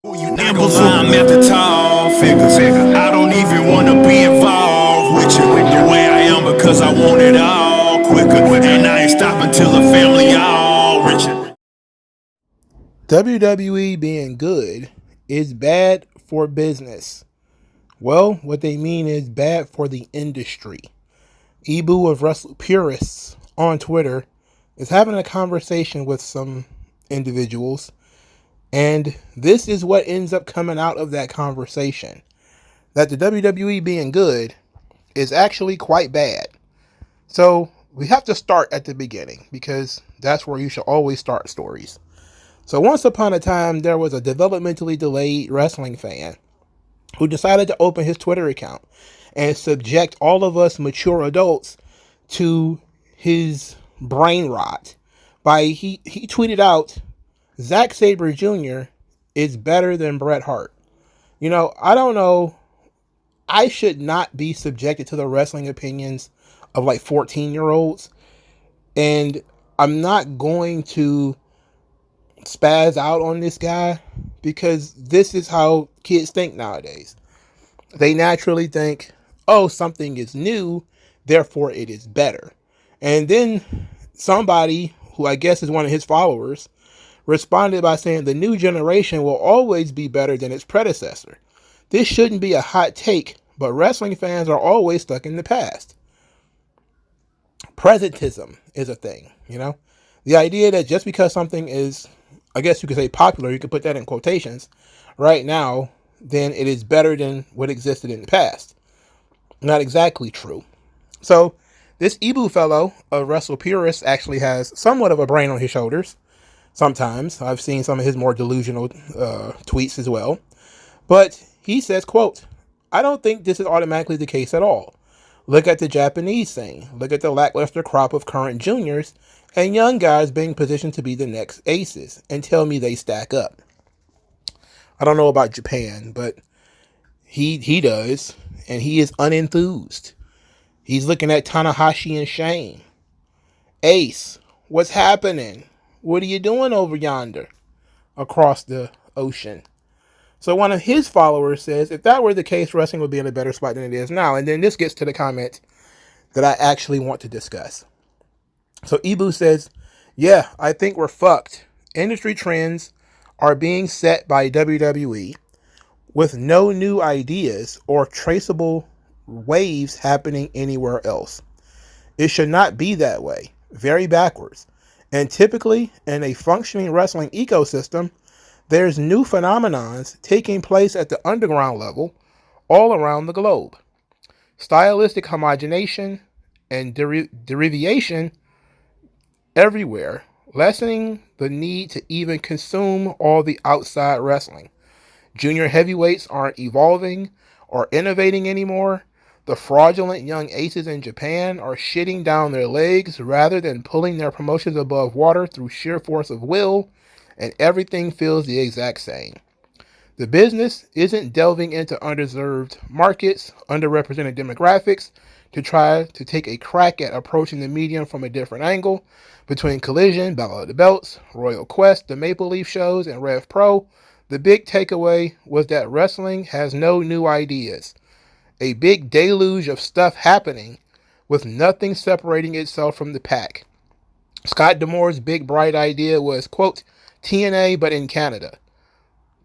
You not gonna lie, I'm at the tall figures. I don't even wanna be involved with you the way I am because I want it all quicker. And I ain't stopping till the family all richer. WWE being good is bad for business. Well, what they mean is bad for the industry. Ebu of Wrestle Purists on Twitter is having a conversation with some individuals, and this is what ends up coming out of that conversation. That the WWE being good is actually quite bad. So we have to start at the beginning because that's where you should always start stories. So once upon a time, there was a developmentally delayed wrestling fan who decided to open his Twitter account and subject all of us mature adults to his brain rot. He tweeted out, Zack Sabre Jr. is better than Bret Hart. You know, I don't know. I should not be subjected to the wrestling opinions of like 14-year-olds. And I'm not going to spaz out on this guy because this is how kids think nowadays. They naturally think, oh, something is new, therefore it is better. And then somebody, who I guess is one of his followers, responded by saying the new generation will always be better than its predecessor. This shouldn't be a hot take, but wrestling fans are always stuck in the past. Presentism is a thing, you know? The idea that just because something is, I guess you could say popular, you could put that in quotations, right now, then it is better than what existed in the past. Not exactly true. So, this Ebu fellow, a wrestle purist, actually has somewhat of a brain on his shoulders. Sometimes. I've seen some of his more delusional tweets as well. But he says, quote, I don't think this is automatically the case at all. Look at the Japanese thing. Look at the lackluster crop of current juniors and young guys being positioned to be the next aces, and tell me they stack up. I don't know about Japan, but he does, and he is unenthused. He's looking at Tanahashi and Shane. Ace, what's happening? What are you doing over yonder across the ocean? So one of his followers says, if that were the case, wrestling would be in a better spot than it is now. And then this gets to the comment that I actually want to discuss. So Ebu says, yeah, I think we're fucked. Industry trends are being set by WWE with no new ideas or traceable waves happening anywhere else. It should not be that way. Very backwards. And typically, in a functioning wrestling ecosystem, there's new phenomenons taking place at the underground level all around the globe. Stylistic homogenation and derivation everywhere, lessening the need to even consume all the outside wrestling. Junior heavyweights aren't evolving or innovating anymore. The fraudulent young aces in Japan are shitting down their legs rather than pulling their promotions above water through sheer force of will, and everything feels the exact same. The business isn't delving into underserved markets, underrepresented demographics, to try to take a crack at approaching the medium from a different angle. Between Collision, Battle of the Belts, Royal Quest, the Maple Leaf shows, and Rev Pro, the big takeaway was that wrestling has no new ideas. A big deluge of stuff happening with nothing separating itself from the pack. Scott D'Amore's big bright idea was, quote, TNA but in Canada.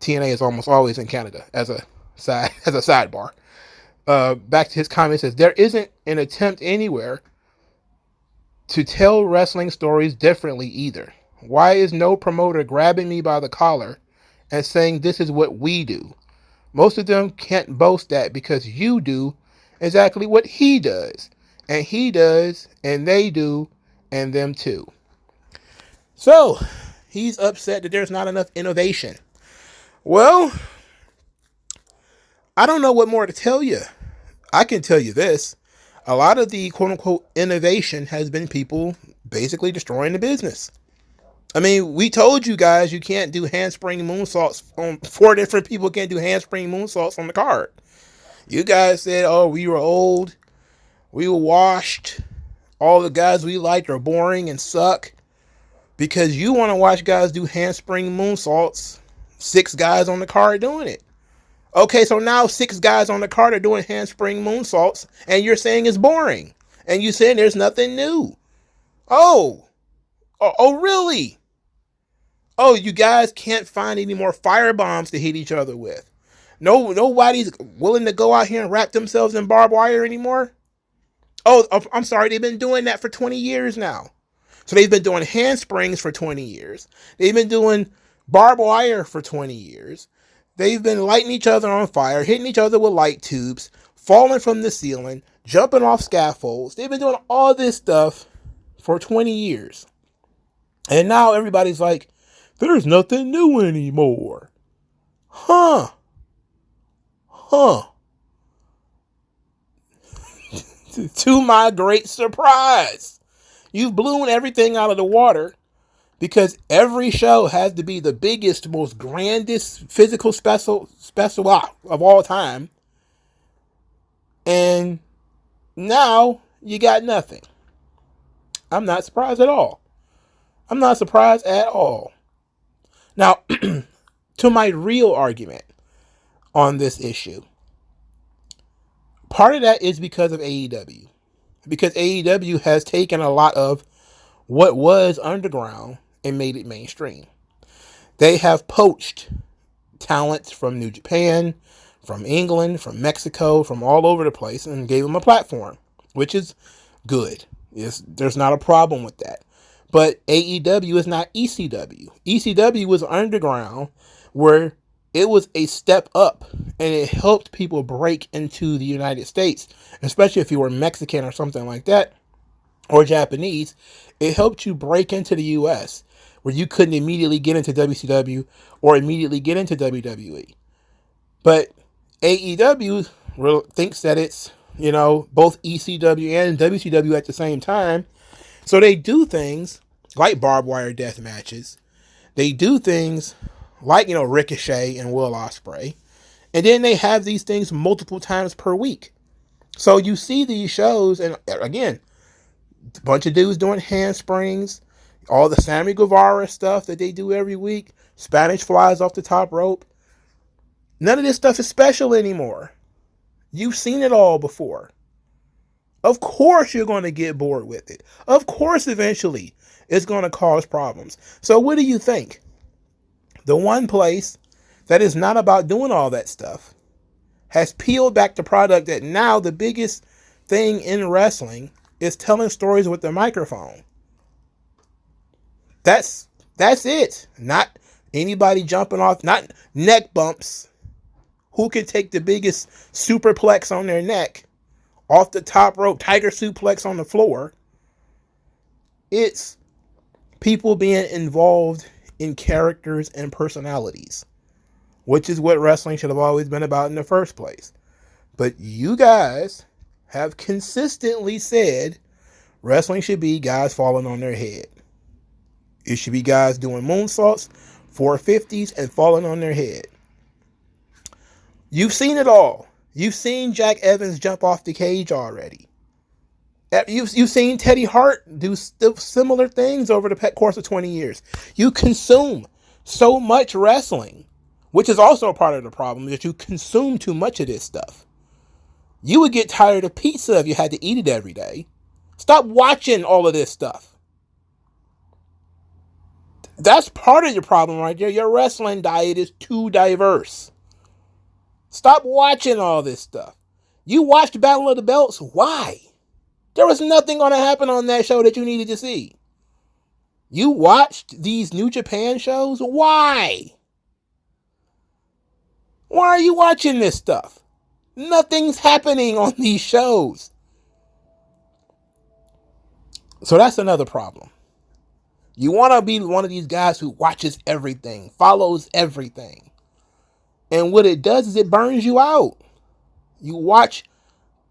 TNA is almost always in Canada as a sidebar. Back to his comment, says there isn't an attempt anywhere to tell wrestling stories differently either. Why is no promoter grabbing me by the collar and saying this is what we do? Most of them can't boast that because you do exactly what he does. And he does, and they do, and them too. So, he's upset that there's not enough innovation. Well, I don't know what more to tell you. I can tell you this. A lot of the quote-unquote innovation has been people basically destroying the business. I mean, we told you guys you can't do handspring moonsaults on 4 different people can't do handspring moonsaults on the card. You guys said, oh, we were old. We were washed. All the guys we liked are boring and suck. Because you want to watch guys do handspring moonsaults 6 guys on the card doing it. Okay, so now 6 guys on the card are doing handspring moonsaults, and you're saying it's boring. And you're saying there's nothing new. Oh, really? Oh, you guys can't find any more firebombs to hit each other with. No, nobody's willing to go out here and wrap themselves in barbed wire anymore. Oh, I'm sorry, they've been doing that for 20 years now. So they've been doing handsprings for 20 years. They've been doing barbed wire for 20 years. They've been lighting each other on fire, hitting each other with light tubes, falling from the ceiling, jumping off scaffolds. They've been doing all this stuff for 20 years. And now everybody's like, there's nothing new anymore. Huh. To my great surprise, you've blown everything out of the water because every show has to be the biggest, most grandest physical special of all time. And now you got nothing. I'm not surprised at all. I'm not surprised at all. Now, to my real argument on this issue, part of that is because of AEW. Because AEW has taken a lot of what was underground and made it mainstream. They have poached talents from New Japan, from England, from Mexico, from all over the place, and gave them a platform, which is good. There's not a problem with that. But AEW is not ECW. ECW was underground, where it was a step up, and it helped people break into the United States, especially if you were Mexican or something like that, or Japanese. It helped you break into the U.S., where you couldn't immediately get into WCW or immediately get into WWE. But AEW thinks that it's, both ECW and WCW at the same time. So they do things like barbed wire death matches. They do things like, Ricochet and Will Ospreay. And then they have these things multiple times per week. So you see these shows, and again, a bunch of dudes doing handsprings, all the Sammy Guevara stuff that they do every week, Spanish flies off the top rope. None of this stuff is special anymore. You've seen it all before. Of course you're going to get bored with it. Of course eventually it's going to cause problems. So what do you think? The one place that is not about doing all that stuff has peeled back the product that now the biggest thing in wrestling is telling stories with the microphone. That's it. Not anybody jumping off, not neck bumps. Who can take the biggest superplex on their neck off the top rope, tiger suplex on the floor? It's people being involved in characters and personalities, which is what wrestling should have always been about in the first place. But you guys have consistently said wrestling should be guys falling on their head. It should be guys doing moonsaults, 450s, and falling on their head. You've seen it all. You've seen Jack Evans jump off the cage already. You've seen Teddy Hart do similar things over the course of 20 years. You consume so much wrestling, which is also a part of the problem, that you consume too much of this stuff. You would get tired of pizza if you had to eat it every day. Stop watching all of this stuff. That's part of your problem right there. Your wrestling diet is too diverse. Stop watching all this stuff. You watched Battle of the Belts. Why? There was nothing going to happen on that show that you needed to see. You watched these New Japan shows. Why? Why are you watching this stuff? Nothing's happening on these shows. So that's another problem. You want to be one of these guys who watches everything, follows everything. And what it does is it burns you out. You watch,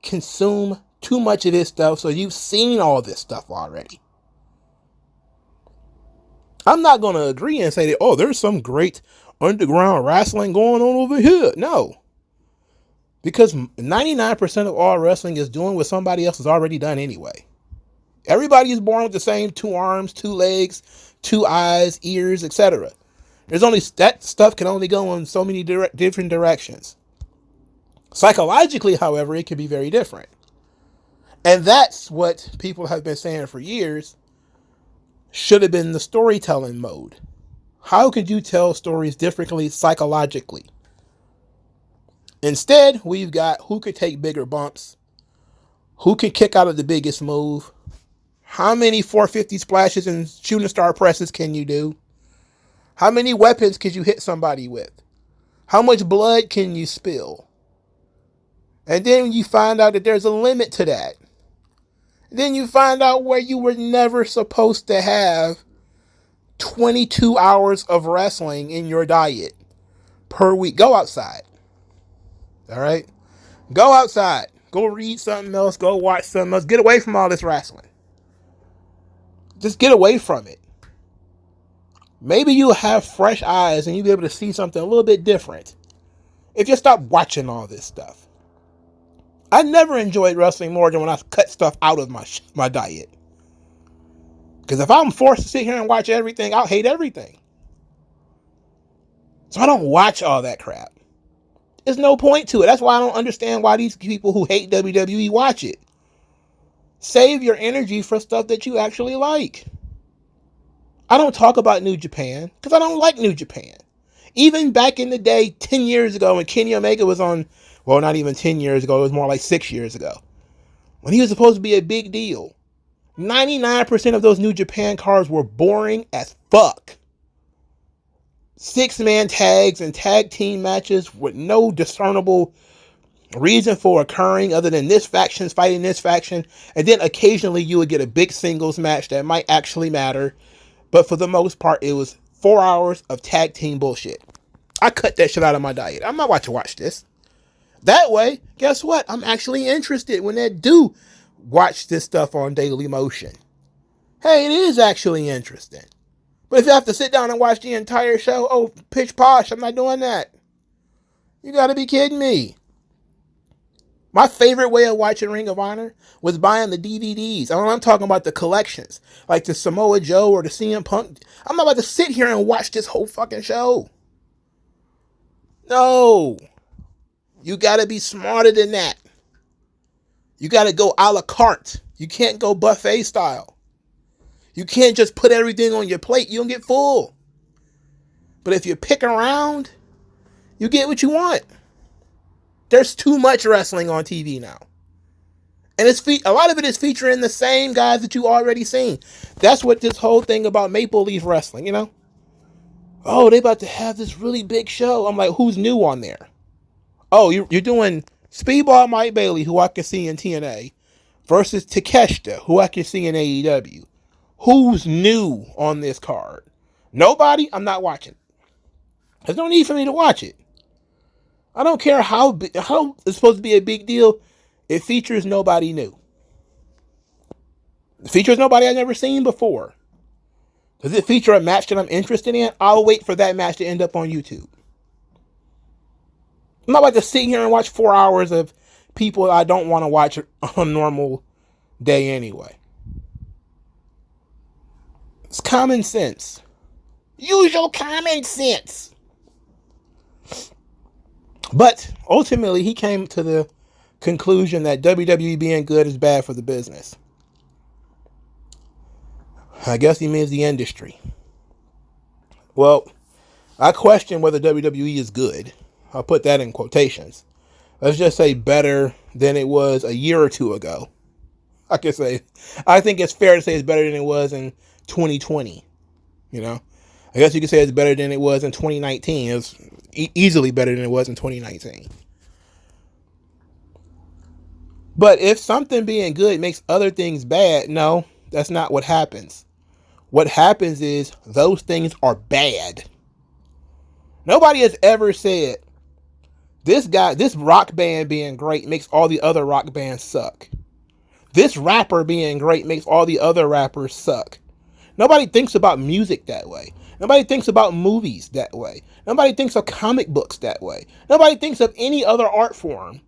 consume too much of this stuff, so you've seen all this stuff already. I'm not going to agree and say that, there's some great underground wrestling going on over here. No. Because 99% of all wrestling is doing what somebody else has already done anyway. Everybody is born with the same 2 arms, 2 legs, 2 eyes, ears, etc. That stuff can only go in so many different directions. Psychologically, however, it can be very different. And that's what people have been saying for years should have been the storytelling mode. How could you tell stories differently psychologically? Instead, we've got who could take bigger bumps, who can kick out of the biggest move, how many 450 splashes and shooting star presses can you do, how many weapons could you hit somebody with, how much blood can you spill, and then you find out that there's a limit to that. Then you find out where you were never supposed to have 22 hours of wrestling in your diet per week. Go outside. All right? Go outside. Go read something else. Go watch something else. Get away from all this wrestling. Just get away from it. Maybe you'll have fresh eyes and you'll be able to see something a little bit different if you stop watching all this stuff. I never enjoyed wrestling more than when I cut stuff out of my diet. Because if I'm forced to sit here and watch everything, I'll hate everything. So I don't watch all that crap. There's no point to it. That's why I don't understand why these people who hate WWE watch it. Save your energy for stuff that you actually like. I don't talk about New Japan because I don't like New Japan. Even back in the day, 10 years ago, when Kenny Omega was on, well, not even 10 years ago, it was more like 6 years ago, when he was supposed to be a big deal, 99% of those New Japan cards were boring as fuck. 6-man tags and tag team matches with no discernible reason for occurring other than this faction's fighting this faction. And then occasionally you would get a big singles match that might actually matter. But for the most part, it was 4 hours of tag team bullshit. I cut that shit out of my diet. I'm not watching this. That way, guess what? I'm actually interested when they do watch this stuff on Daily Motion. Hey, it is actually interesting. But if you have to sit down and watch the entire show, oh, pitch posh, I'm not doing that. You gotta be kidding me. My favorite way of watching Ring of Honor was buying the DVDs. I'm talking about the collections, like the Samoa Joe or the CM Punk. I'm not about to sit here and watch this whole fucking show. No. You gotta be smarter than that. You gotta go a la carte. You can't go buffet style. You can't just put everything on your plate. You don't get full. But if you pick around, you get what you want. There's too much wrestling on TV now. And a lot of it is featuring the same guys that you already seen. That's what this whole thing about Maple Leaf Wrestling, you know? Oh, they about to have this really big show. I'm like, who's new on there? Oh, you're doing Speedball Mike Bailey, who I can see in TNA, versus Takeshita, who I can see in AEW. Who's new on this card? Nobody? I'm not watching. There's no need for me to watch it. I don't care how it's supposed to be a big deal. It features nobody new. It features nobody I've never seen before. Does it feature a match that I'm interested in? I'll wait for that match to end up on YouTube. I'm not about to sit here and watch 4 hours of people I don't want to watch on a normal day anyway. It's common sense. Use your common sense. But ultimately, he came to the conclusion that WWE being good is bad for the business. I guess he means the industry. Well, I question whether WWE is good. I'll put that in quotations. Let's just say better than it was a year or two ago. I think it's fair to say it's better than it was in 2020. You know, I guess you could say it's better than it was in 2019. It was easily better than it was in 2019. But if something being good makes other things bad, no, that's not what happens. What happens is those things are bad. Nobody has ever said, this rock band being great makes all the other rock bands suck. This rapper being great makes all the other rappers suck. Nobody thinks about music that way. Nobody thinks about movies that way. Nobody thinks of comic books that way. Nobody thinks of any other art form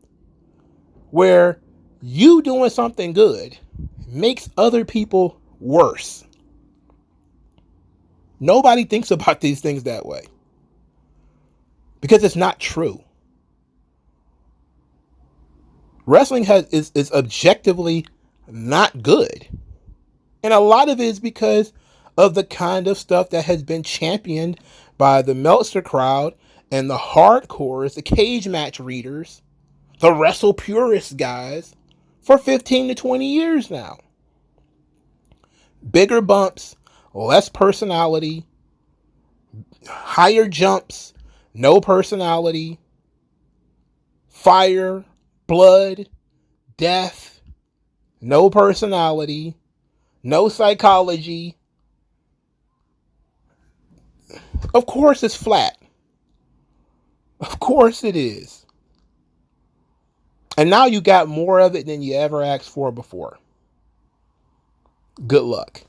where you doing something good makes other people worse. Nobody thinks about these things that way because it's not true. Wrestling is objectively not good. And a lot of it is because of the kind of stuff that has been championed by the Meltzer crowd and the hardcores, the cage match readers, the wrestle purist guys for 15 to 20 years now. Bigger bumps, less personality, higher jumps, no personality, fire, blood, death, no personality, no psychology. Of course it's flat. Of course it is. And now you got more of it than you ever asked for before. Good luck.